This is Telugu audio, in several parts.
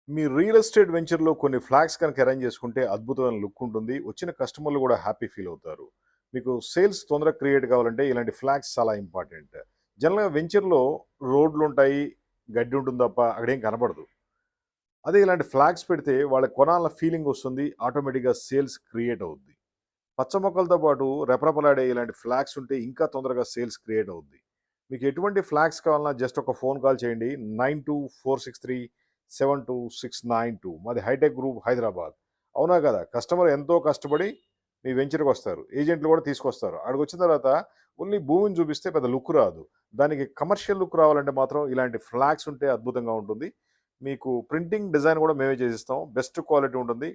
మీ రియల్ ఎస్టేట్ వెంచర్‌లో కొన్ని ఫ్లాగ్స్ కనుక అరేంజ్ చేసుకుంటే అద్భుతమైన లుక్ ఉంటుంది. వచ్చిన కస్టమర్‌లు కూడా హ్యాపీ ఫీల్ అవుతారు. మీకు సేల్స్ తొందరగా క్రియేట్ కావాలంటే ఇలాంటి ఫ్లాగ్స్ చాలా ఇంపార్టెంట్. జనరల్‌గా వెంచర్‌లో రోడ్లుంటాయి, గడ్డి ఉంటుంది తప్ప అక్కడేం కనపడదు. అదే ఇలాంటి ఫ్లాగ్స్ పెడితే వాళ్ళకి కొనాలన్న ఫీలింగ్ వస్తుంది. ఆటోమేటిక్‌గా సేల్స్ క్రియేట్ అవుద్ది. పచ్చ మొక్కలతో పాటు రెపరెపలాడే ఇలాంటి ఫ్లాగ్స్ ఉంటే ఇంకా తొందరగా సేల్స్ క్రియేట్ అవుద్ది. మీకు ఎటువంటి ఫ్లాగ్స్ కావాలన్నా జస్ట్ ఒక ఫోన్ కాల్ చేయండి. 9246372692. మాది హైటెక్ గ్రూప్ హైదరాబాద్. అవునా కదా! కస్టమర్ ఎంతో కష్టపడి మీ వెంచర్‌కి వస్తారు. ఏజెంట్లు కూడా తీసుకొస్తారు. అక్కడికొచ్చిన తర్వాత ఓన్లీ భూమిని చూపిస్తే పెద్ద లుక్ రాదు. దానికి కమర్షియల్ లుక్ రావాలంటే మాత్రం ఇలాంటి ఫ్లాగ్స్ ఉంటే అద్భుతంగా ఉంటుంది. మీకు ప్రింటింగ్ డిజైన్ కూడా మేమే చేసిస్తాం. బెస్ట్ క్వాలిటీ ఉంటుంది.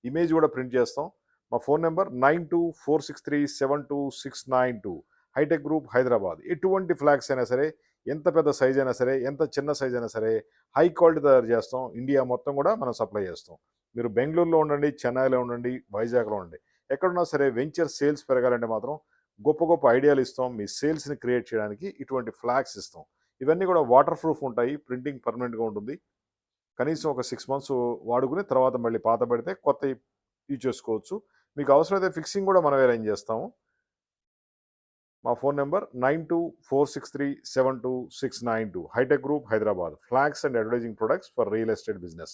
ఇమేజ్ కూడా ప్రింట్ చేస్తాం. మా phone number 9246372692. Hitech Group Hyderabad. ఎటువంటి ఫ్లాగ్స్ అయినా సరే, ఎంత పెద్ద సైజ్ అయినా సరే, ఎంత చిన్న సైజ్ అయినా సరే, హై క్వాలిటీ తయారు చేస్తాం. ఇండియా మొత్తం కూడా మనం సప్లై చేస్తాం. మీరు బెంగుళూరులో ఉండండి, చెన్నైలో ఉండండి, వైజాగ్‌లో ఉండండి. ఎక్కడున్నా సరే వెంచర్ సేల్స్ పెరగాలంటే మాత్రం గొప్ప గొప్ప ఐడియాలు ఇస్తాం. మీ సేల్స్‌ని క్రియేట్ చేయడానికి ఇటువంటి ఫ్లాగ్స్ ఇస్తాం. ఇవన్నీ కూడా వాటర్ ప్రూఫ్ ఉంటాయి. ప్రింటింగ్ పర్మనెంట్‌గా ఉంటుంది. కనీసం ఒక 6 మంత్స్ వాడుకుని తర్వాత మళ్ళీ పాత పెడితే కొత్తయి యూజ్ చేసుకోవచ్చు. మీకు అవసరమైతే ఫిక్సింగ్ కూడా మనమే అరేంజ్ చేస్తాము. మా phone number 9246372692. Hitech Group Hyderabad. Flags and advertising products for real estate business.